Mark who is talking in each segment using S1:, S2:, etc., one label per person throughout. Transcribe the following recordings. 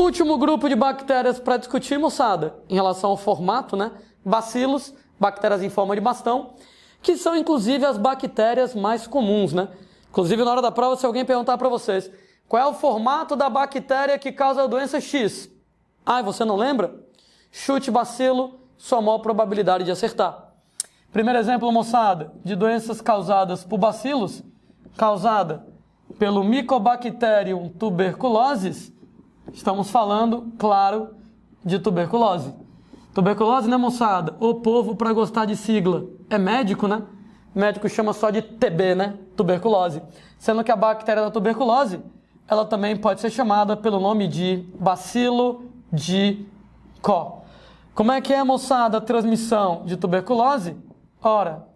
S1: Último grupo de bactérias para discutir, moçada, em relação ao formato, né? Bacilos, bactérias em forma de bastão, que são inclusive as bactérias mais comuns, né? Inclusive na hora da prova, se alguém perguntar para vocês, qual é o formato da bactéria que causa a doença X? Ah, você não lembra? Chute bacilo, sua maior probabilidade de acertar. Primeiro exemplo, moçada, de doenças causadas por bacilos, causada pelo Mycobacterium tuberculosis, estamos falando, claro, de tuberculose. Tuberculose, né, moçada? O povo, para gostar de sigla, é médico, né? Médico chama só de TB, né? Tuberculose. Sendo que a bactéria da tuberculose, ela também pode ser chamada pelo nome de bacilo de Koch. Como é que é, moçada, a transmissão de tuberculose? Ora,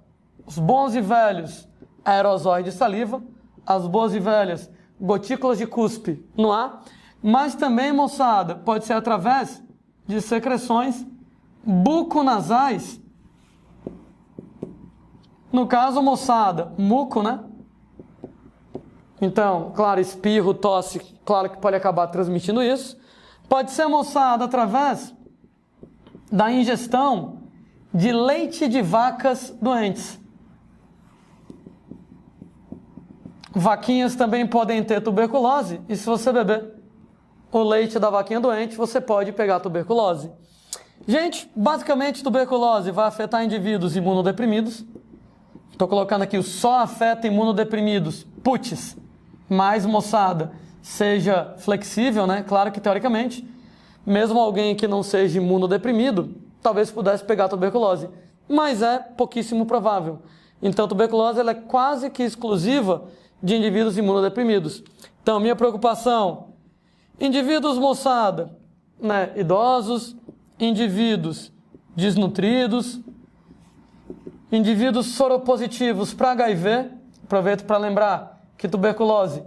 S1: os bons e velhos aerosóis de saliva, as boas e velhas gotículas de cuspe no ar, mas também, moçada, pode ser através de secreções buconasais. No caso, moçada, muco, né? Então, claro, espirro, tosse, claro que pode acabar transmitindo isso. Pode ser, moçada, através da ingestão de leite de vacas doentes. Vaquinhas também podem ter tuberculose, e se você beber o leite da vaquinha doente, você pode pegar tuberculose. Gente, basicamente tuberculose vai afetar indivíduos imunodeprimidos. Estou colocando aqui o só afeta imunodeprimidos. Putz, mas moçada, seja flexível, né? Claro que teoricamente, mesmo alguém que não seja imunodeprimido, talvez pudesse pegar tuberculose, mas é pouquíssimo provável. Então, tuberculose ela é quase que exclusiva de indivíduos imunodeprimidos. Então, minha preocupação, indivíduos, moçada, né, idosos, indivíduos desnutridos, indivíduos soropositivos para HIV. Aproveito para lembrar que tuberculose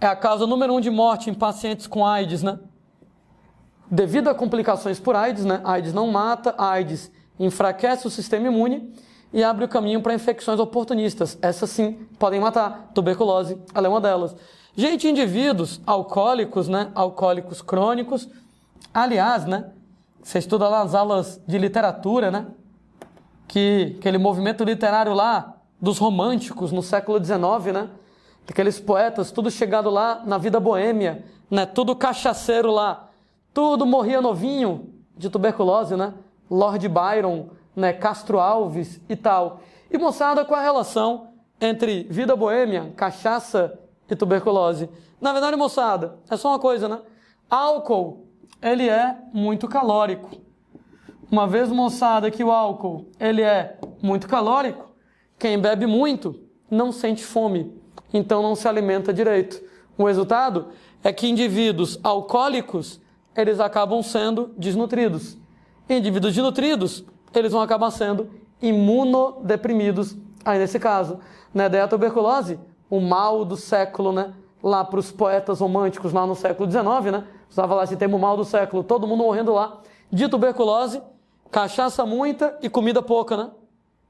S1: é a causa número 1 de morte em pacientes com AIDS, né? Devido a complicações por AIDS, né? AIDS não mata, AIDS enfraquece o sistema imune e abre o caminho para infecções oportunistas. Essas sim podem matar. Tuberculose, ela é uma delas. Gente, indivíduos alcoólicos, né? Alcoólicos crônicos. Aliás, né? Você estuda lá nas aulas de literatura, né? Que aquele movimento literário lá dos românticos no século XIX, né? Aqueles poetas, tudo chegado lá na vida boêmia, né? Tudo cachaceiro lá. Tudo morria novinho de tuberculose, né? Lord Byron, né? Castro Alves e tal. E, moçada, qual a relação entre vida boêmia, cachaça e tuberculose? Na verdade, moçada, é só uma coisa, né? Álcool, ele é muito calórico. Uma vez, moçada, que o álcool, ele é muito calórico, quem bebe muito não sente fome, então não se alimenta direito. O resultado é que indivíduos alcoólicos, eles acabam sendo desnutridos. Indivíduos desnutridos, eles vão acabar sendo imunodeprimidos, aí nesse caso. Né? Daí a tuberculose, o mal do século, né? Lá para os poetas românticos, lá no século XIX, né? Usava lá esse termo mal do século, todo mundo morrendo lá de tuberculose, cachaça muita e comida pouca, né?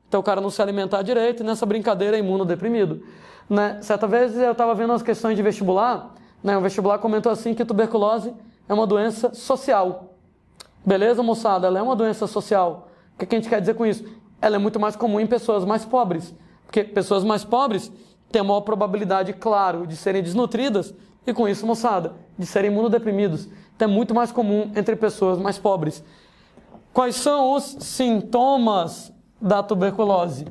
S1: Então o cara não se alimentar direito e nessa brincadeira é imunodeprimido. Né? Certa vez eu estava vendo as questões de vestibular, né? O vestibular comentou assim que tuberculose é uma doença social. Beleza, moçada? Ela é uma doença social. O que a gente quer dizer com isso? Ela é muito mais comum em pessoas mais pobres, porque pessoas mais pobres têm a maior probabilidade, claro, de serem desnutridas e com isso, moçada, de serem imunodeprimidos. Então é muito mais comum entre pessoas mais pobres. Quais são os sintomas da tuberculose?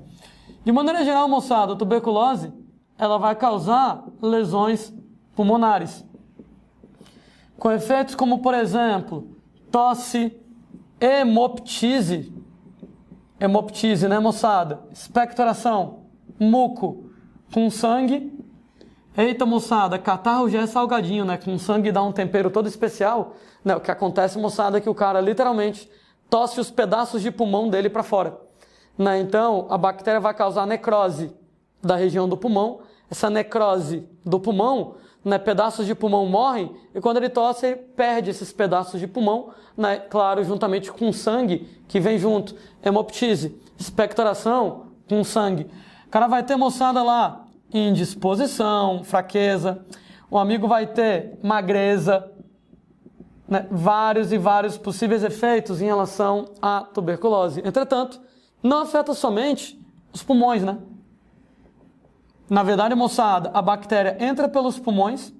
S1: De maneira geral, moçada, a tuberculose ela vai causar lesões pulmonares, com efeitos como, por exemplo, tosse, hemoptise, né, moçada? Expectoração, muco, com sangue. Eita, moçada, catarro já é salgadinho, né? Com sangue dá um tempero todo especial. Né? O que acontece, moçada, é que o cara literalmente tosse os pedaços de pulmão dele para fora. Né? Então, a bactéria vai causar necrose da região do pulmão. Essa necrose do pulmão, né? Pedaços de pulmão morrem e quando ele tosse, ele perde esses pedaços de pulmão, né? Claro, juntamente com sangue que vem junto. Hemoptise, expectoração com sangue. O cara vai ter, moçada, lá indisposição, fraqueza. O amigo vai ter magreza, né, vários e vários possíveis efeitos em relação à tuberculose. Entretanto, não afeta somente os pulmões, né? Na verdade, moçada, a bactéria entra pelos pulmões.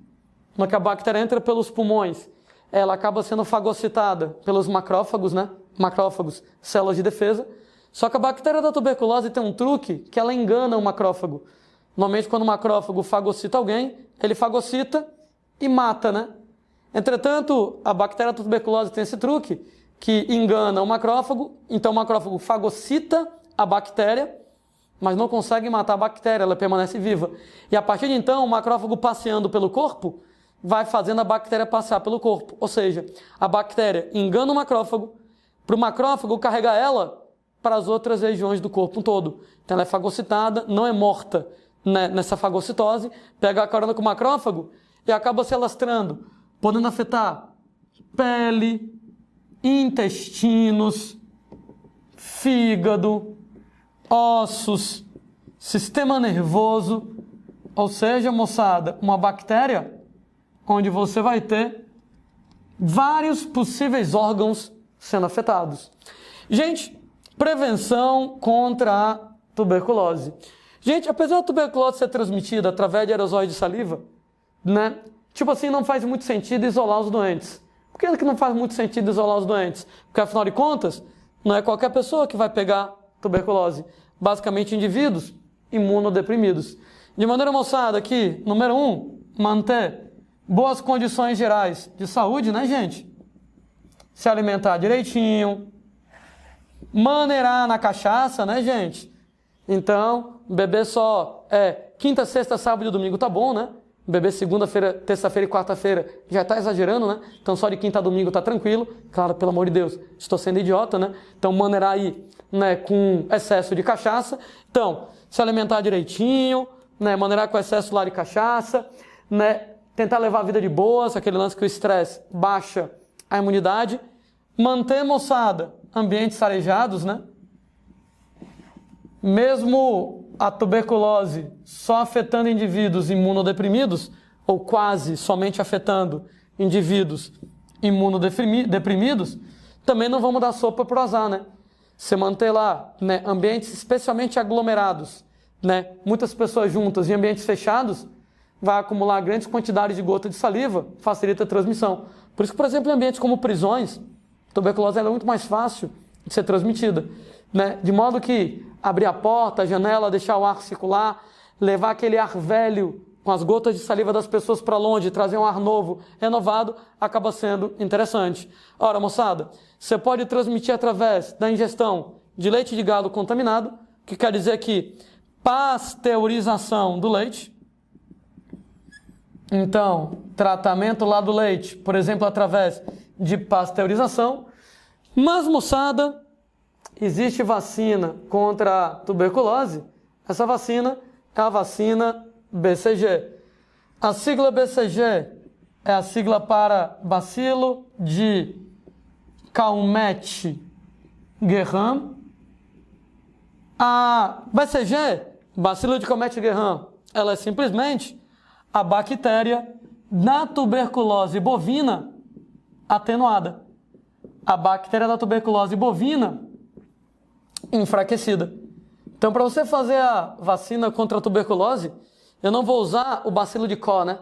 S1: No que a bactéria entra pelos pulmões, ela acaba sendo fagocitada pelos macrófagos, né? Macrófagos, células de defesa. Só que a bactéria da tuberculose tem um truque que ela engana o macrófago. Normalmente, quando o macrófago fagocita alguém, ele fagocita e mata, né? Entretanto, a bactéria da tuberculose tem esse truque que engana o macrófago. Então, o macrófago fagocita a bactéria, mas não consegue matar a bactéria, ela permanece viva. E a partir de então, o macrófago passeando pelo corpo vai fazendo a bactéria passear pelo corpo. Ou seja, a bactéria engana o macrófago, para o macrófago carregar ela para as outras regiões do corpo todo. Então ela é fagocitada, não é morta, né, nessa fagocitose, pega a carona com o macrófago e acaba se alastrando, podendo afetar pele, intestinos, fígado, ossos, sistema nervoso, ou seja, moçada, uma bactéria onde você vai ter vários possíveis órgãos sendo afetados. Gente, prevenção contra a tuberculose. Gente, apesar da tuberculose ser transmitida através de aerosóis de saliva, né? Tipo assim, não faz muito sentido isolar os doentes. Por que não faz muito sentido isolar os doentes? Porque, afinal de contas, não é qualquer pessoa que vai pegar tuberculose. Basicamente, indivíduos imunodeprimidos. De maneira, moçada, aqui, número 1, manter boas condições gerais de saúde, né, gente? Se alimentar direitinho, maneirar na cachaça, né, gente? Então, beber só quinta, sexta, sábado e domingo tá bom, né? Beber segunda-feira, terça-feira e quarta-feira já tá exagerando, né? Então só de quinta a domingo tá tranquilo. Claro, pelo amor de Deus, estou sendo idiota, né? Então maneirar aí, né, com excesso de cachaça. Então, se alimentar direitinho, né, maneirar com excesso lá de cachaça, né? Tentar levar a vida de boas, aquele lance que o estresse baixa a imunidade. Manter, moçada, ambientes arejados, né? Mesmo a tuberculose só afetando indivíduos imunodeprimidos, ou quase somente afetando indivíduos imunodeprimidos, também não vamos dar sopa pro azar, né? Você manter lá, né, ambientes especialmente aglomerados, né, muitas pessoas juntas em ambientes fechados, vai acumular grandes quantidades de gota de saliva, facilita a transmissão. Por isso que, por exemplo, em ambientes como prisões, a tuberculose é muito mais fácil de ser transmitida, né? De modo que abrir a porta, a janela, deixar o ar circular, levar aquele ar velho com as gotas de saliva das pessoas para longe, trazer um ar novo, renovado, acaba sendo interessante. Ora, moçada, você pode transmitir através da ingestão de leite de gado contaminado, que quer dizer que pasteurização do leite. Então, tratamento lá do leite, por exemplo, através de pasteurização. Mas, moçada, existe vacina contra a tuberculose. Essa vacina é a vacina BCG. A sigla BCG é a sigla para bacilo de Calmette-Guerin. A BCG, bacilo de Calmette-Guerin, ela é simplesmente a bactéria da tuberculose bovina atenuada. A bactéria da tuberculose bovina enfraquecida. Então, para você fazer a vacina contra a tuberculose, eu não vou usar o bacilo de Koch, né?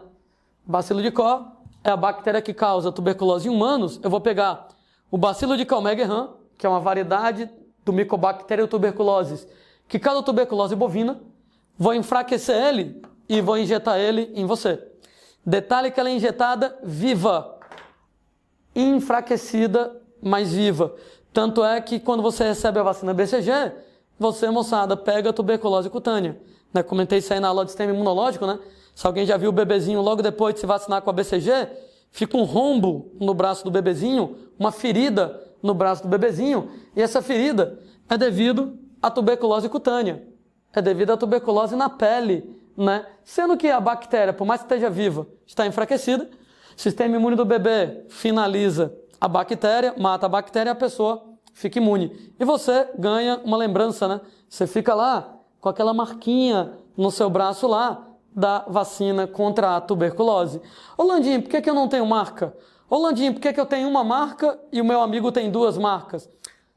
S1: O bacilo de Koch é a bactéria que causa tuberculose em humanos. Eu vou pegar o bacilo de Calmette-Guerin, que é uma variedade do Mycobacterium tuberculosis, que causa tuberculose bovina, vou enfraquecer ele e vou injetar ele em você. Detalhe que ela é injetada viva, enfraquecida, mas viva. Tanto é que quando você recebe a vacina BCG, você, moçada, pega a tuberculose cutânea. Né? Comentei isso aí na aula de sistema imunológico, né? Se alguém já viu o bebezinho logo depois de se vacinar com a BCG, fica um rombo no braço do bebezinho, uma ferida no braço do bebezinho, e essa ferida é devido à tuberculose cutânea. É devido à tuberculose na pele, né? Sendo que a bactéria, por mais que esteja viva, está enfraquecida, o sistema imune do bebê finaliza a bactéria, mata a bactéria e a pessoa fica imune. E você ganha uma lembrança, né? Você fica lá com aquela marquinha no seu braço lá da vacina contra a tuberculose. Ô Landim, por que eu não tenho marca? Ô Landim, por que eu tenho uma marca e o meu amigo tem 2 marcas?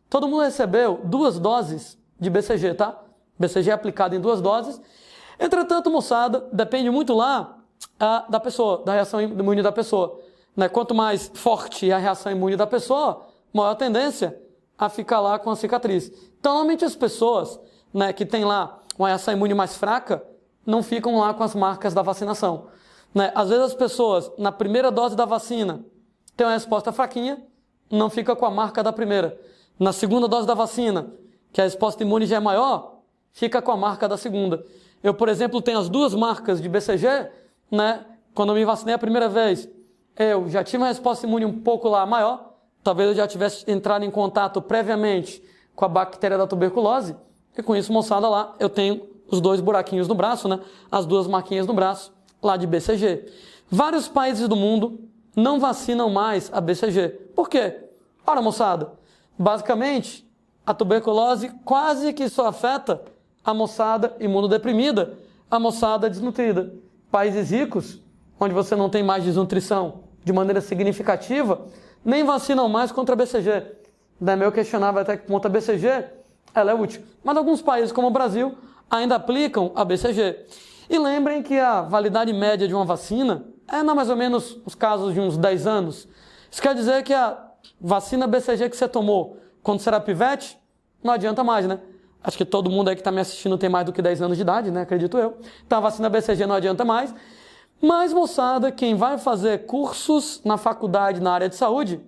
S1: Todo mundo recebeu 2 doses de BCG, tá? BCG é aplicado em 2 doses. Entretanto, moçada, depende muito lá da pessoa, da reação imune da pessoa. Né? Quanto mais forte é a reação imune da pessoa, maior a tendência a ficar lá com a cicatriz. Então, normalmente as pessoas, né, que têm lá uma reação imune mais fraca, não ficam lá com as marcas da vacinação. Né? Às vezes as pessoas, na primeira dose da vacina, têm uma resposta fraquinha, não fica com a marca da primeira. Na segunda dose da vacina, que a resposta imune já é maior, fica com a marca da segunda. Eu, por exemplo, tenho as 2 marcas de BCG, né? Quando eu me vacinei a primeira vez, eu já tive uma resposta imune um pouco lá maior, talvez eu já tivesse entrado em contato previamente com a bactéria da tuberculose, e com isso, moçada, lá eu tenho os 2 buraquinhos no braço, né? As 2 marquinhas no braço, lá de BCG. Vários países do mundo não vacinam mais a BCG. Por quê? Ora, moçada, basicamente, a tuberculose quase que só afeta a moçada imunodeprimida, a moçada desnutrida. Países ricos, onde você não tem mais desnutrição de maneira significativa, nem vacinam mais contra a BCG. Meu questionável até que ponto a BCG ela é útil. Mas alguns países, como o Brasil, ainda aplicam a BCG. E lembrem que a validade média de uma vacina é mais ou menos os casos de uns 10 anos. Isso quer dizer que a vacina BCG que você tomou quando você era pivete, não adianta mais, né? Acho que todo mundo aí que está me assistindo tem mais do que 10 anos de idade, né? Acredito eu. Então a vacina BCG não adianta mais. Mas, moçada, quem vai fazer cursos na faculdade na área de saúde,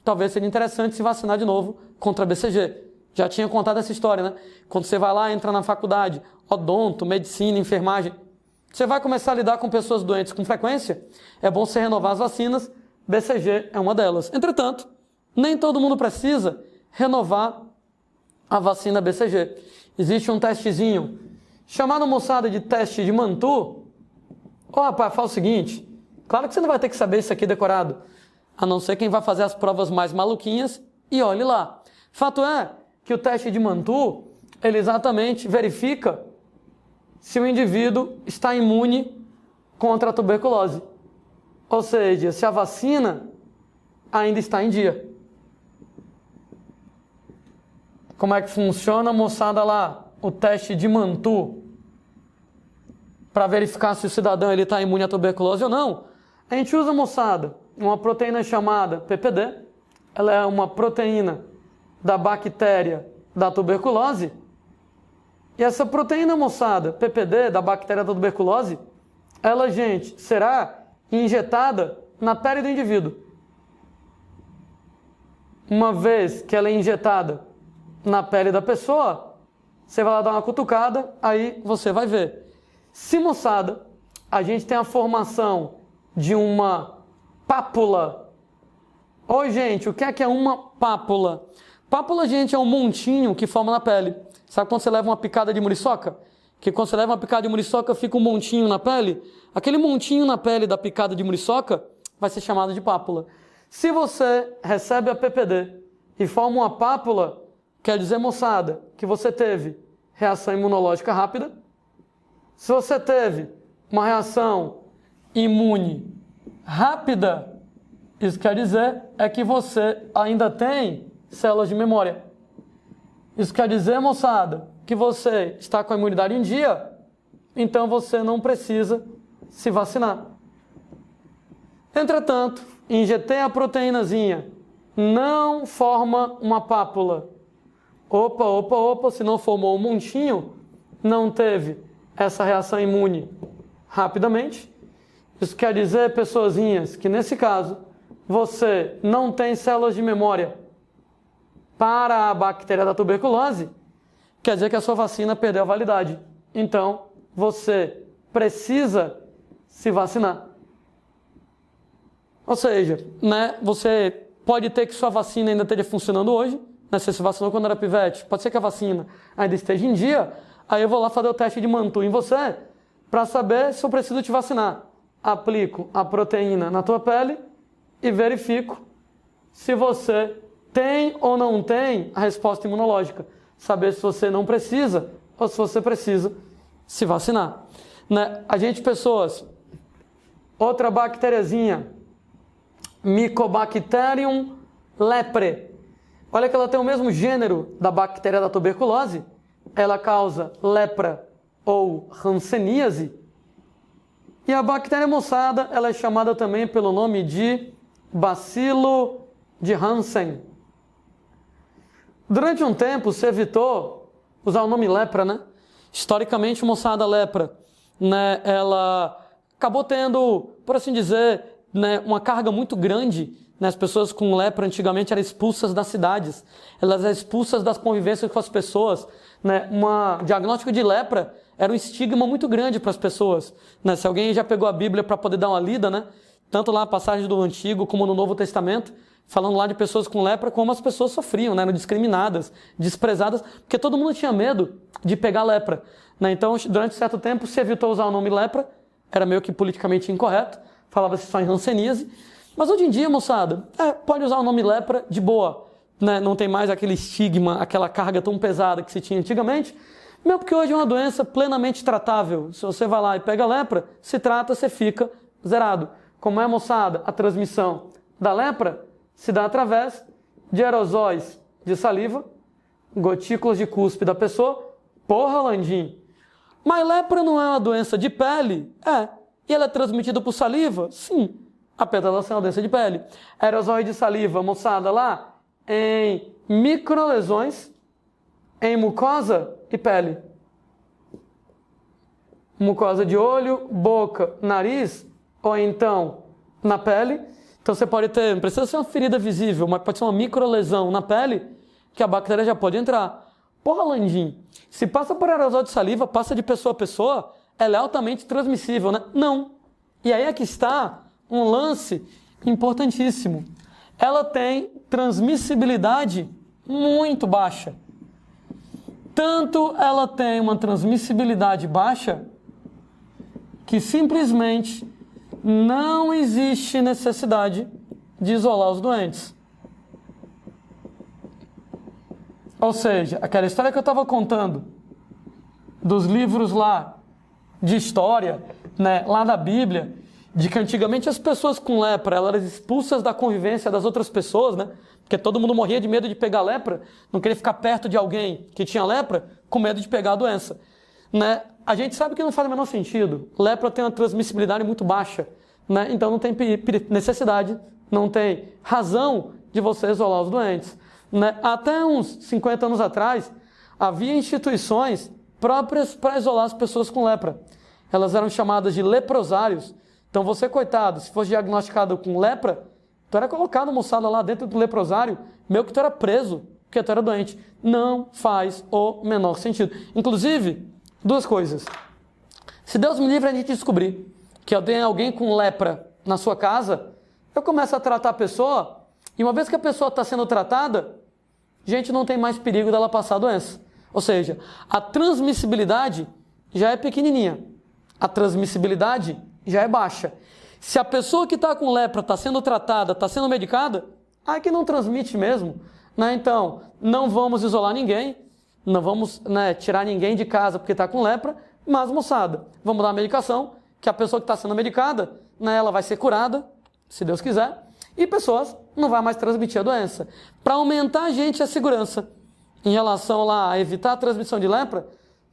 S1: talvez seja interessante se vacinar de novo contra a BCG. Já tinha contado essa história, né? Quando você vai lá, entra na faculdade, odonto, medicina, enfermagem, você vai começar a lidar com pessoas doentes com frequência, é bom você renovar as vacinas, BCG é uma delas. Entretanto, nem todo mundo precisa renovar a vacina BCG. Existe um testezinho, chamado, moçada, de teste de Mantoux. Ô rapaz, fala o seguinte, claro que você não vai ter que saber isso aqui decorado, a não ser quem vai fazer as provas mais maluquinhas e olhe lá. Fato é que o teste de Mantoux, ele exatamente verifica se o indivíduo está imune contra a tuberculose. Ou seja, se a vacina ainda está em dia. Como é que funciona, moçada, lá? O teste de Mantoux, para verificar se o cidadão está imune à tuberculose ou não. A gente usa, moçada, uma proteína chamada PPD. Ela é uma proteína da bactéria da tuberculose. E essa proteína, moçada, PPD, da bactéria da tuberculose, ela, gente, será injetada na pele do indivíduo. Uma vez que ela é injetada na pele da pessoa, você vai lá dar uma cutucada, aí você vai ver. Se, moçada, a gente tem a formação de uma pápula. Oi, gente, o que é uma pápula? Pápula, gente, é um montinho que forma na pele. Sabe quando você leva uma picada de muriçoca? Que quando você leva uma picada de muriçoca fica um montinho na pele? Aquele montinho na pele da picada de muriçoca vai ser chamado de pápula. Se você recebe a PPD e forma uma pápula, quer dizer, moçada, que você teve reação imunológica rápida. Se você teve uma reação imune rápida, isso quer dizer é que você ainda tem células de memória. Isso quer dizer, moçada, que você está com a imunidade em dia, então você não precisa se vacinar. Entretanto, injetei a proteínazinha, não forma uma pápula. Opa, se não formou um montinho, não teve essa reação imune rapidamente. Isso quer dizer, pessoazinhas, que nesse caso, você não tem células de memória para a bactéria da tuberculose, quer dizer que a sua vacina perdeu a validade. Então, você precisa se vacinar. Ou seja, né, você pode ter que sua vacina ainda esteja funcionando hoje, né, você se vacinou quando era pivete, pode ser que a vacina ainda esteja em dia, aí eu vou lá fazer o teste de Mantoux em você, para saber se eu preciso te vacinar. Aplico a proteína na tua pele e verifico se você tem ou não tem a resposta imunológica. Saber se você não precisa ou se você precisa se vacinar. Né? A gente, pessoas, outra bactériazinha Mycobacterium lepre. Olha que ela tem o mesmo gênero da bactéria da tuberculose. Ela causa lepra ou hanseníase. E a bactéria, moçada, ela é chamada também pelo nome de bacilo de Hansen. Durante um tempo se evitou usar o nome lepra, né? Historicamente, moçada, lepra, né, ela acabou tendo, por assim dizer, né, uma carga muito grande. Né? As pessoas com lepra antigamente eram expulsas das cidades, elas eram expulsas das convivências com as pessoas. Né? Um diagnóstico de lepra era um estigma muito grande para as pessoas. Né? Se alguém já pegou a Bíblia para poder dar uma lida, né? Tanto lá a passagem do Antigo como no Novo Testamento, falando lá de pessoas com lepra, como as pessoas sofriam, né? Eram discriminadas, desprezadas, porque todo mundo tinha medo de pegar lepra. Né? Então, durante certo tempo, se evitou usar o nome lepra, era meio que politicamente incorreto, falava-se só em hanseníase. Mas hoje em dia, moçada, pode usar o nome lepra de boa. Né? Não tem mais aquele estigma, aquela carga tão pesada que se tinha antigamente, mesmo porque hoje é uma doença plenamente tratável. Se você vai lá e pega lepra, se trata, você fica zerado. Como é, moçada, a transmissão da lepra se dá através de aerosóis de saliva, gotículas de cuspe da pessoa. Porra, Landim! Mas lepra não é uma doença de pele? É. E ela é transmitida por saliva? Sim. Apesar de ser uma doença de pele. Aerosóis de saliva, moçada, lá em microlesões em mucosa e pele. Mucosa de olho, boca, nariz, ou então na pele. Então você pode ter, não precisa ser uma ferida visível, mas pode ser uma microlesão na pele, que a bactéria já pode entrar. Porra, Landim, se passa por aerosol de saliva, passa de pessoa a pessoa, ela é altamente transmissível, né? Não. E aí é que está um lance importantíssimo. Ela tem transmissibilidade muito baixa. Tanto ela tem uma transmissibilidade baixa que simplesmente não existe necessidade de isolar os doentes. Ou seja, aquela história que eu estava contando dos livros lá de história, né, lá da Bíblia, de que antigamente as pessoas com lepra elas eram expulsas da convivência das outras pessoas, né? Porque todo mundo morria de medo de pegar lepra, não queria ficar perto de alguém que tinha lepra, com medo de pegar a doença. Né? A gente sabe que não faz o menor sentido. Lepra tem uma transmissibilidade muito baixa, né? Então não tem necessidade, não tem razão de você isolar os doentes. Né? Até uns 50 anos atrás, havia instituições próprias para isolar as pessoas com lepra. Elas eram chamadas de leprosários. Então você, coitado, se fosse diagnosticado com lepra, tu era colocado, moçada, lá dentro do leprosário, meio que tu era preso, porque tu era doente. Não faz o menor sentido. Inclusive, duas coisas. Se Deus me livre a gente descobrir que eu tenho alguém com lepra na sua casa, eu começo a tratar a pessoa, e uma vez que a pessoa está sendo tratada, gente, não tem mais perigo dela passar a doença. Ou seja, a transmissibilidade já é pequenininha. A transmissibilidade já é baixa. Se a pessoa que está com lepra está sendo tratada, está sendo medicada, aí que não transmite mesmo. Né? Então, não vamos isolar ninguém, não vamos, né, tirar ninguém de casa porque está com lepra, mas, moçada, vamos dar a medicação, que a pessoa que está sendo medicada, né, ela vai ser curada, se Deus quiser, e pessoas não vai mais transmitir a doença. Para aumentar a gente a segurança em relação lá a evitar a transmissão de lepra,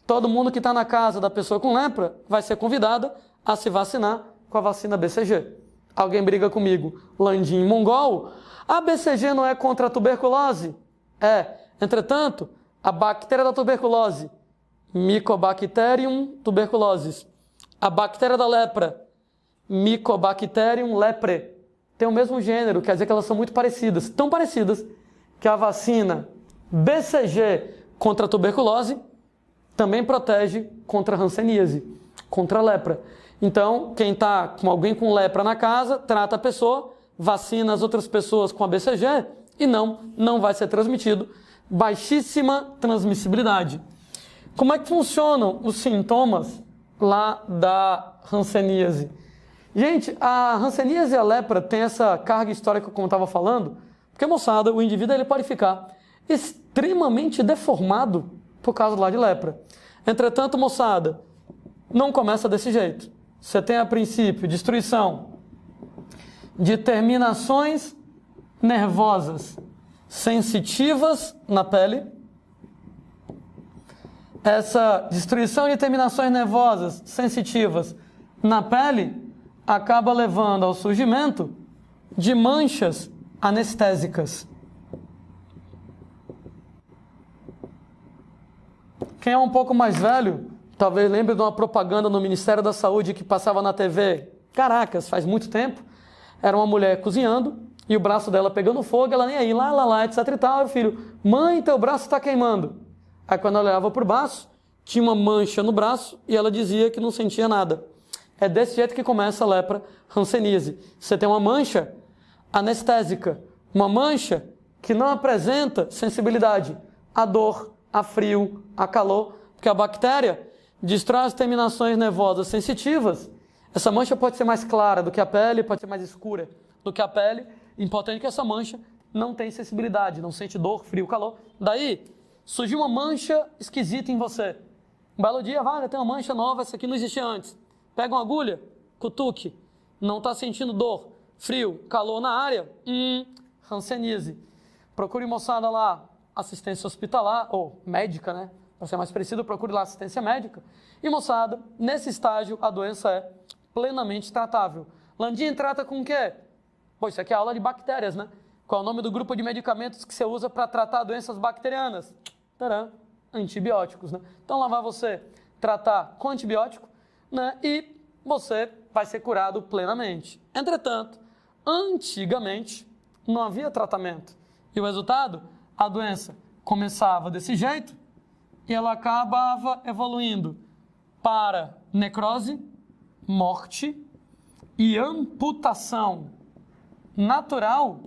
S1: todo mundo que está na casa da pessoa com lepra vai ser convidada a se vacinar com a vacina BCG. Alguém briga comigo, Landim mongol? A BCG não é contra a tuberculose? É. Entretanto, a bactéria da tuberculose, Mycobacterium tuberculosis, a bactéria da lepra, Mycobacterium lepre, tem o mesmo gênero, quer dizer que elas são muito parecidas, tão parecidas que a vacina BCG contra a tuberculose também protege contra a hanseníase, contra a lepra. Então, quem está com alguém com lepra na casa, trata a pessoa, vacina as outras pessoas com a BCG e não vai ser transmitido. Baixíssima transmissibilidade. Como é que funcionam os sintomas lá da hanseníase? Gente, a hanseníase e a lepra tem essa carga histórica, como eu estava falando, porque, moçada, o indivíduo ele pode ficar extremamente deformado por causa lá de lepra. Entretanto, moçada, não começa desse jeito. Você tem, a princípio, destruição de terminações nervosas sensitivas na pele. Essa destruição de terminações nervosas sensitivas na pele acaba levando ao surgimento de manchas anestésicas. Quem é um pouco mais velho, talvez lembre de uma propaganda no Ministério da Saúde que passava na TV. Caracas, faz muito tempo. Era uma mulher cozinhando e o braço dela pegando fogo, ela nem aí, lá, etc e tal. E o filho, mãe, teu braço está queimando. Aí quando ela olhava para o braço, tinha uma mancha no braço e ela dizia que não sentia nada. É desse jeito que começa a lepra hanseníase. Você tem uma mancha anestésica, uma mancha que não apresenta sensibilidade a dor, a frio, a calor, porque a bactéria destrói as terminações nervosas sensitivas. Essa mancha pode ser mais clara do que a pele, pode ser mais escura do que a pele. Importante que essa mancha não tem sensibilidade, não sente dor, frio, calor. Daí, surgiu uma mancha esquisita em você. Um belo dia, vai, tem uma mancha nova, essa aqui não existia antes. Pega uma agulha, cutuque, não está sentindo dor, frio, calor na área, hanseníase. Procure, moçada, lá, assistência hospitalar, ou médica, né? Para ser mais preciso, procure lá assistência médica. E, moçada, nesse estágio, a doença é plenamente tratável. Landim trata com o quê? Pô, isso aqui é aula de bactérias, né? Qual é o nome do grupo de medicamentos que você usa para tratar doenças bacterianas? Tcharam, antibióticos, né? Então, lá vai você tratar com antibiótico, né? E você vai ser curado plenamente. Entretanto, antigamente, não havia tratamento. E o resultado? A doença começava desse jeito e ela acabava evoluindo para necrose, morte e amputação natural,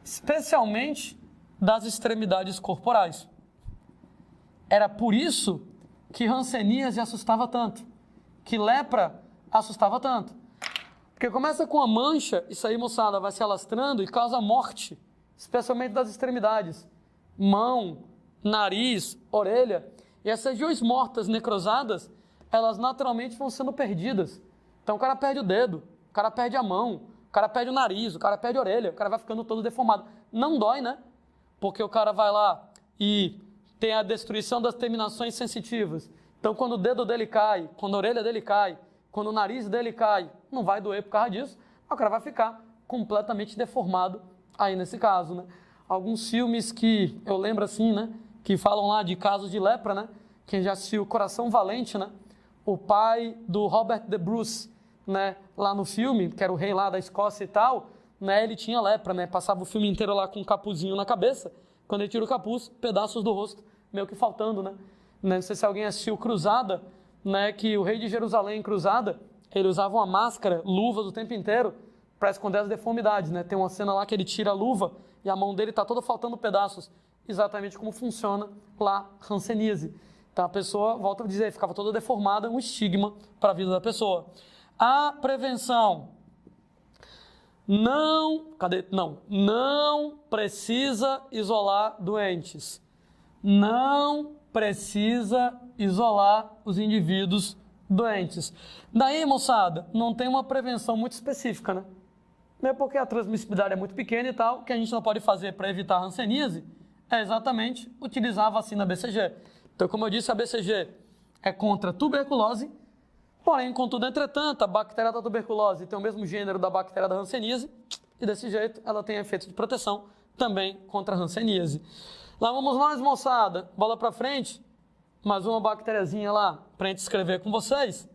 S1: especialmente das extremidades corporais. Era por isso que hanseníase assustava tanto, que lepra assustava tanto. Porque começa com a mancha, isso aí, moçada, vai se alastrando e causa morte, especialmente das extremidades, mão, nariz, orelha. E essas regiões mortas, necrosadas, elas naturalmente vão sendo perdidas. Então o cara perde o dedo, o cara perde a mão, o cara perde o nariz, o cara perde a orelha, o cara vai ficando todo deformado. Não dói, né? Porque o cara vai lá e tem a destruição das terminações sensitivas. Então quando o dedo dele cai, quando a orelha dele cai, quando o nariz dele cai, não vai doer por causa disso, o cara vai ficar completamente deformado aí nesse caso, né? Alguns filmes que eu lembro assim, né? Que falam lá de casos de lepra, né? Quem já assistiu Coração Valente, né? O pai do Robert De Bruce, né? Lá no filme, que era o rei lá da Escócia e tal, né? Ele tinha lepra, né? Passava o filme inteiro lá com um capuzinho na cabeça. Quando ele tira o capuz, pedaços do rosto meio que faltando, né? Não sei se alguém assistiu Cruzada, né? Que o rei de Jerusalém, em Cruzada, ele usava uma máscara, luvas o tempo inteiro para esconder as deformidades, né? Tem uma cena lá que ele tira a luva e a mão dele está toda faltando pedaços. Exatamente como funciona lá hanseníase. Então a pessoa, volto a dizer, ficava toda deformada, um estigma para a vida da pessoa. A prevenção não precisa isolar doentes. Não precisa isolar os indivíduos doentes. Daí, moçada, não tem uma prevenção muito específica, né? Não é porque a transmissibilidade é muito pequena e tal, que a gente não pode fazer para evitar a hanseníase é exatamente utilizar a vacina BCG. Então, como eu disse, a BCG é contra a tuberculose, porém, contudo, entretanto, a bactéria da tuberculose tem o mesmo gênero da bactéria da hanseníase e desse jeito ela tem efeitos de proteção também contra a hanseníase. Lá vamos nós, moçada, bola para frente, mais uma bactériazinha lá para a gente escrever com vocês,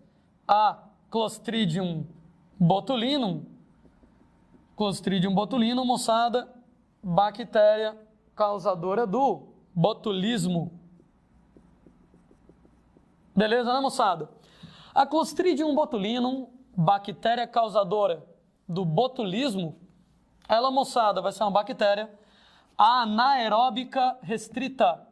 S1: a Clostridium botulinum. Clostridium botulinum, moçada, bactéria causadora do botulismo. Beleza, né, moçada? A Clostridium botulinum, bactéria causadora do botulismo, ela, moçada, vai ser uma bactéria anaeróbica restrita.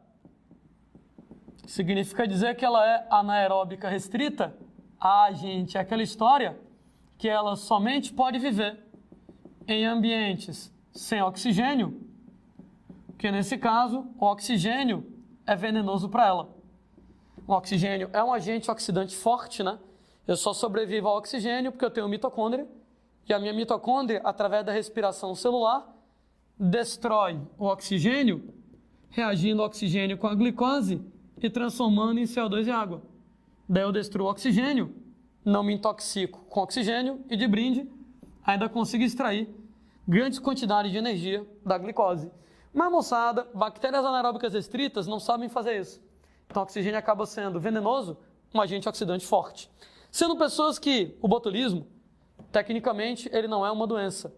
S1: Significa dizer que ela é anaeróbica restrita? Ah, gente, é aquela história que ela somente pode viver em ambientes sem oxigênio, porque nesse caso o oxigênio é venenoso para ela. O oxigênio é um agente oxidante forte, né? Eu só sobrevivo ao oxigênio porque eu tenho mitocôndria, E a minha mitocôndria, através da respiração celular, destrói o oxigênio, reagindo o oxigênio com a glicose e transformando em CO2 e água. Daí eu destruo o oxigênio, não me intoxico com oxigênio e, de brinde, ainda consigo extrair grandes quantidades de energia da glicose. Mas, moçada, bactérias anaeróbicas restritas não sabem fazer isso. Então, o oxigênio acaba sendo venenoso, um agente oxidante forte. Sendo pessoas que o botulismo, tecnicamente, ele não é uma doença.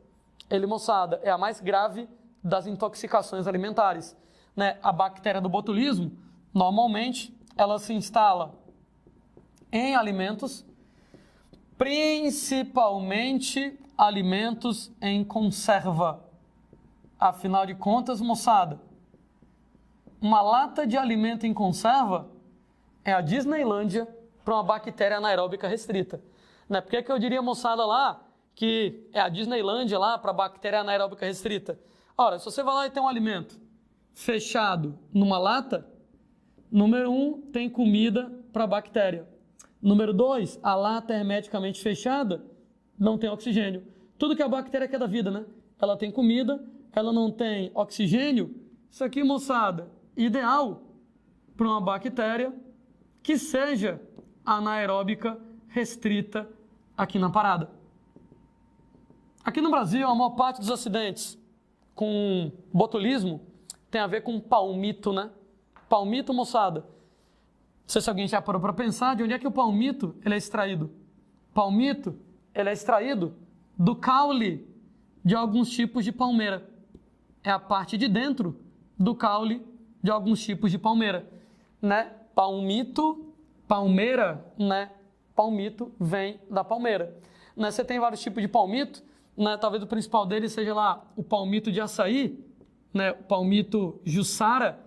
S1: Ele, moçada, é a mais grave das intoxicações alimentares. Né? A bactéria do botulismo, normalmente, ela se instala em alimentos, principalmente alimentos em conserva. Afinal de contas, moçada, uma lata de alimento em conserva é a Disneylândia para uma bactéria anaeróbica restrita. Né? Por que eu diria, moçada, lá que é a Disneylândia lá para a bactéria anaeróbica restrita? Ora, se você vai lá e tem um alimento fechado numa lata, número 1, tem comida para a bactéria. Número 2, a lata é hermeticamente fechada, não tem oxigênio. Tudo que a bactéria quer da vida, né? Ela tem comida, ela não tem oxigênio. Isso aqui, moçada, ideal para uma bactéria que seja anaeróbica restrita aqui na parada. Aqui no Brasil, a maior parte dos acidentes com botulismo tem a ver com palmito, né? Palmito, moçada. Não sei se alguém já parou para pensar de onde é que o palmito ele é extraído. Palmito ele é extraído do caule de alguns tipos de palmeira. É a parte de dentro do caule de alguns tipos de palmeira. Né? Palmito, palmeira, né? Palmito vem da palmeira. Né? Você tem vários tipos de palmito. Né? Talvez o principal deles seja lá o palmito de açaí, né? O palmito jussara,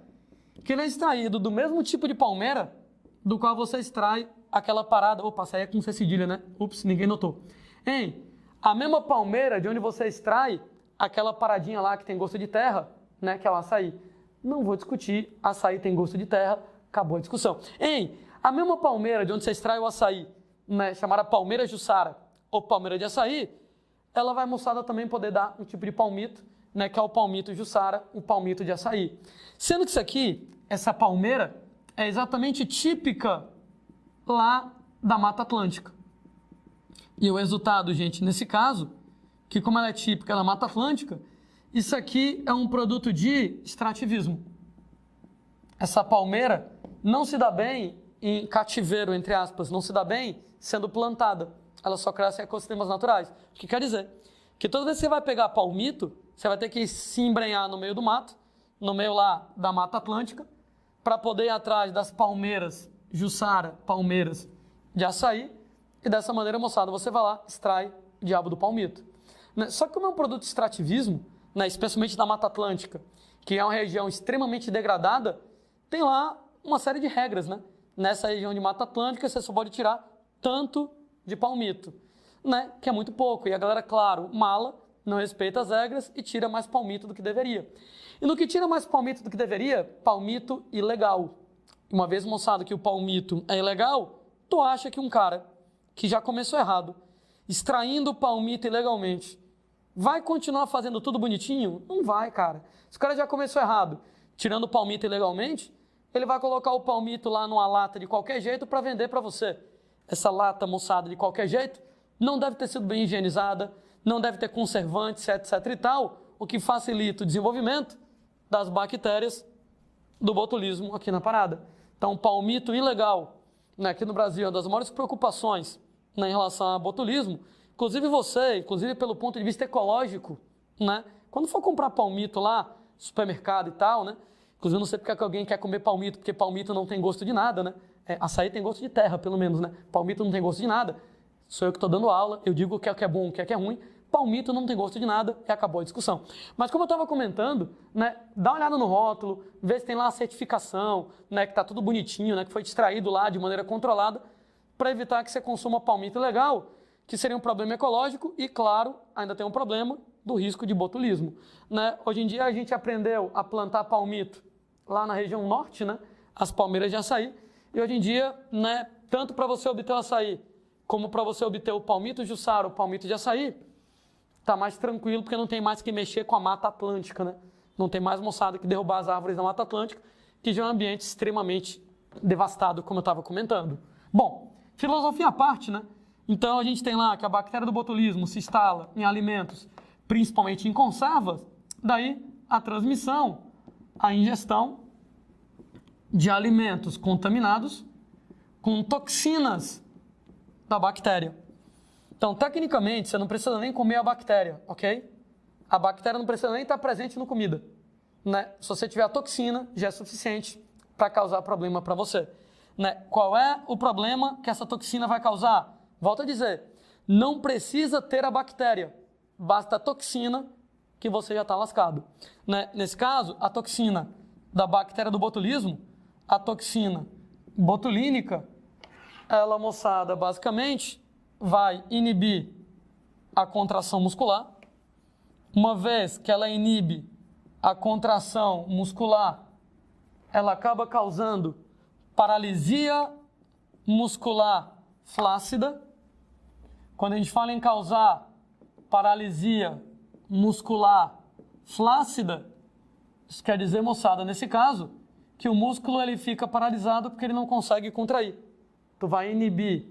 S1: que ele é extraído do mesmo tipo de palmeira do qual você extrai aquela parada. Opa, açaí é com C cedilha, né? Ups, ninguém notou. Hein? A mesma palmeira de onde você extrai aquela paradinha lá que tem gosto de terra, né? Que é o açaí. Não vou discutir, açaí tem gosto de terra, acabou a discussão. Hein? A mesma palmeira de onde você extrai o açaí, né? Chamada palmeira jussara ou palmeira de açaí, ela vai, moçada, também poder dar um tipo de palmito, né? Que é o palmito jussara, o palmito de açaí. Sendo que isso aqui, essa palmeira, é exatamente típica lá da Mata Atlântica. E o resultado, gente, nesse caso, que como ela é típica da Mata Atlântica, isso aqui é um produto de extrativismo. Essa palmeira não se dá bem em cativeiro, entre aspas, não se dá bem sendo plantada. Ela só cresce em ecossistemas naturais. O que quer dizer? Que toda vez que você vai pegar palmito, você vai ter que se embrenhar no meio do mato, no meio lá da Mata Atlântica, para poder ir atrás das palmeiras jussara, palmeiras de açaí, e dessa maneira, moçada, você vai lá, extrai o diabo do palmito. Só que como é um produto de extrativismo, né, especialmente da Mata Atlântica, que é uma região extremamente degradada, tem lá uma série de regras, né? Nessa região de Mata Atlântica, você só pode tirar tanto de palmito, né? Que é muito pouco. E a galera, claro, mala, não respeita as regras e tira mais palmito do que deveria. E no que tira mais palmito do que deveria, palmito ilegal. Uma vez, moçada, que o palmito é ilegal, tu acha que um cara que já começou errado, extraindo palmito ilegalmente, vai continuar fazendo tudo bonitinho? Não vai, cara. Se o cara já começou errado, tirando o palmito ilegalmente, ele vai colocar o palmito lá numa lata de qualquer jeito para vender para você. Essa lata, moçada, de qualquer jeito, não deve ter sido bem higienizada, não deve ter conservantes, etc e tal, o que facilita o desenvolvimento das bactérias do botulismo aqui na parada. Então, palmito ilegal, né, aqui no Brasil, é uma das maiores preocupações, né, em relação ao botulismo. Inclusive você, inclusive pelo ponto de vista ecológico, né, quando for comprar palmito lá, no supermercado e tal, né, inclusive eu não sei porque alguém quer comer palmito, porque palmito não tem gosto de nada, né, açaí tem gosto de terra, pelo menos, né, palmito não tem gosto de nada. Sou eu que estou dando aula, eu digo o que é bom, o que é ruim. Palmito não tem gosto de nada e acabou a discussão. Mas como eu estava comentando, né, dá uma olhada no rótulo, vê se tem lá a certificação, né, que está tudo bonitinho, né, que foi extraído lá de maneira controlada, para evitar que você consuma palmito ilegal, que seria um problema ecológico e, claro, ainda tem um problema do risco de botulismo. Né? Hoje em dia a gente aprendeu a plantar palmito lá na região norte, né, as palmeiras de açaí, e hoje em dia, né, tanto para você obter o açaí, como para você obter o palmito jussara, o palmito de açaí, tá mais tranquilo porque não tem mais que mexer com a Mata Atlântica, né? Não tem mais moçada que derrubar as árvores da Mata Atlântica, que já é um ambiente extremamente devastado, como eu estava comentando. Bom, filosofia à parte, né? Então a gente tem lá que a bactéria do botulismo se instala em alimentos, principalmente em conservas, daí a transmissão, a ingestão de alimentos contaminados com toxinas da bactéria. Então, tecnicamente, você não precisa nem comer a bactéria, ok? A bactéria não precisa nem estar presente na comida, né? Se você tiver a toxina, já é suficiente para causar problema para você, né? Qual é o problema que essa toxina vai causar? Volto a dizer, não precisa ter a bactéria, basta a toxina que você já está lascado, né? Nesse caso, a toxina da bactéria do botulismo, a toxina botulínica, ela, moçada, basicamente vai inibir a contração muscular. Uma vez que ela inibe a contração muscular, ela acaba causando paralisia muscular flácida. Quando a gente fala em causar paralisia muscular flácida, isso quer dizer, moçada, nesse caso, que o músculo ele fica paralisado porque ele não consegue contrair. Tu vai inibir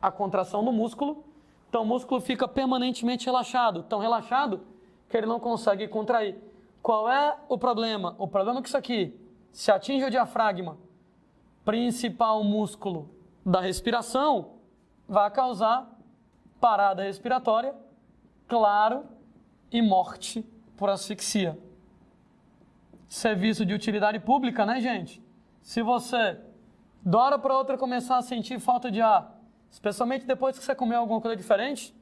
S1: a contração do músculo, então o músculo fica permanentemente relaxado, tão relaxado que ele não consegue contrair. Qual é o problema? O problema é que isso aqui, se atinge o diafragma, principal músculo da respiração, vai causar parada respiratória, claro, e morte por asfixia. Serviço de utilidade pública, né, gente? Se você, de uma hora para outra, começar a sentir falta de ar, especialmente depois que você comeu alguma coisa diferente,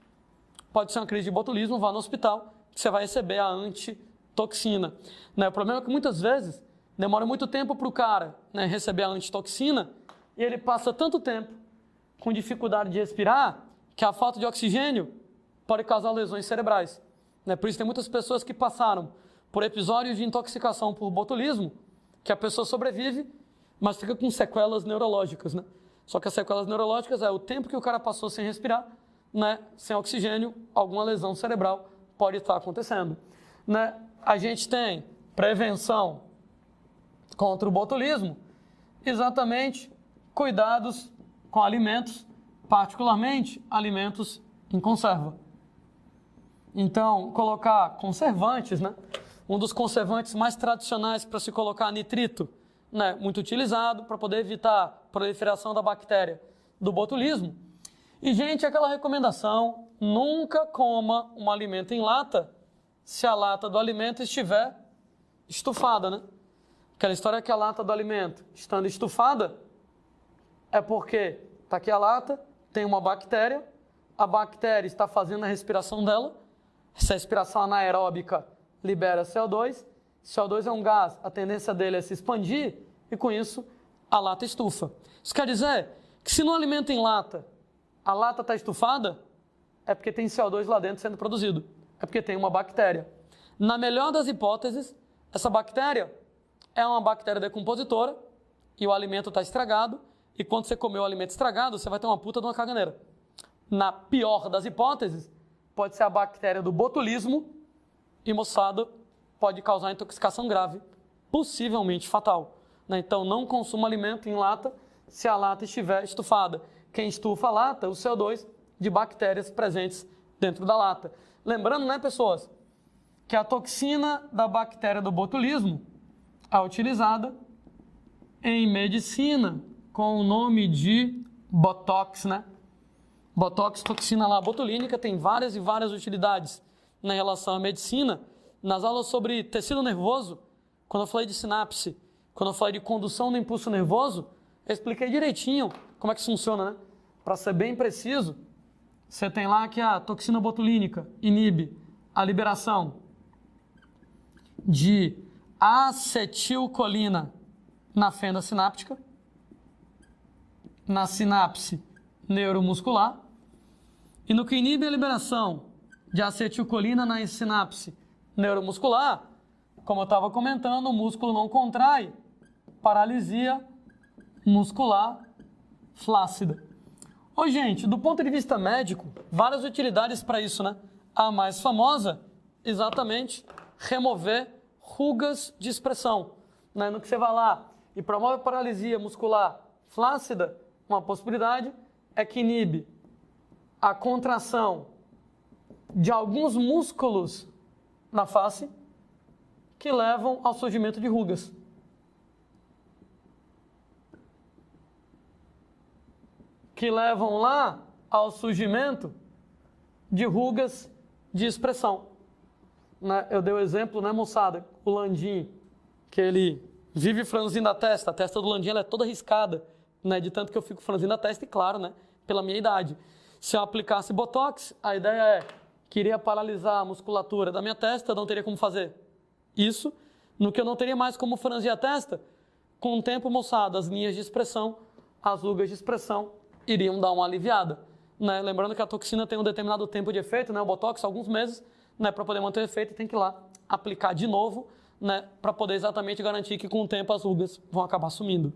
S1: pode ser uma crise de botulismo, vá no hospital, que você vai receber a antitoxina. Né? O problema é que muitas vezes demora muito tempo para o cara, né, receber a antitoxina e ele passa tanto tempo com dificuldade de respirar que a falta de oxigênio pode causar lesões cerebrais. Né? Por isso tem muitas pessoas que passaram por episódios de intoxicação por botulismo, que a pessoa sobrevive, mas fica com sequelas neurológicas, né? Só que as sequelas neurológicas é o tempo que o cara passou sem respirar, né? Sem oxigênio, alguma lesão cerebral pode estar acontecendo. Né? A gente tem prevenção contra o botulismo, exatamente cuidados com alimentos, particularmente alimentos em conserva. Então, colocar conservantes, né? Um dos conservantes mais tradicionais para se colocar nitrito, né? Muito utilizado para poder evitar a proliferação da bactéria do botulismo. E, gente, aquela recomendação, nunca coma um alimento em lata se a lata do alimento estiver estufada, né? Aquela história que a lata do alimento, estando estufada, é porque está aqui a lata, tem uma bactéria, a bactéria está fazendo a respiração dela, essa respiração anaeróbica libera CO2, CO2 é um gás, a tendência dele é se expandir e com isso a lata estufa. Isso quer dizer que se no alimento em lata a lata está estufada, é porque tem CO2 lá dentro sendo produzido, é porque tem uma bactéria. Na melhor das hipóteses, essa bactéria é uma bactéria decompositora e o alimento está estragado e quando você comer o alimento estragado, você vai ter uma puta de uma caganeira. Na pior das hipóteses, pode ser a bactéria do botulismo e, moçada, pode causar intoxicação grave, possivelmente fatal. Né? Então, não consuma alimento em lata se a lata estiver estufada. Quem estufa a lata, o CO2 de bactérias presentes dentro da lata. Lembrando, né, pessoas, que a toxina da bactéria do botulismo é utilizada em medicina com o nome de Botox, né? Botox, toxina lá botulínica, tem várias e várias utilidades na relação à medicina. Nas aulas sobre tecido nervoso, quando eu falei de sinapse, quando eu falei de condução do impulso nervoso, eu expliquei direitinho como é que isso funciona, né? Para ser bem preciso, você tem lá que a toxina botulínica inibe a liberação de acetilcolina na fenda sináptica, na sinapse neuromuscular, e no que inibe a liberação de acetilcolina na sinapse neuromuscular, como eu estava comentando, o músculo não contrai, paralisia muscular flácida. Ô, gente, do ponto de vista médico, várias utilidades para isso, né? a mais famosa, exatamente, remover rugas de expressão. Né? No que você vai lá e promove paralisia muscular flácida, uma possibilidade é que inibe a contração de alguns músculos na face que levam ao surgimento de rugas. Que levam lá ao surgimento de rugas de expressão. Né? Eu dei o exemplo, né, moçada? O Landim, que ele vive franzindo a testa do Landim ela é toda riscada, né, de tanto que eu fico franzindo a testa, e claro, né, pela minha idade. Se eu aplicasse Botox, a ideia é que iria paralisar a musculatura da minha testa, eu não teria como fazer isso. No que eu não teria mais como franzir a testa, com o tempo, moçada, as linhas de expressão, as rugas de expressão, iriam dar uma aliviada. Né? Lembrando que a toxina tem um determinado tempo de efeito, né? O Botox, alguns meses, né? Para poder manter o efeito, tem que ir lá aplicar de novo, né? Para poder exatamente garantir que com o tempo as rugas vão acabar sumindo.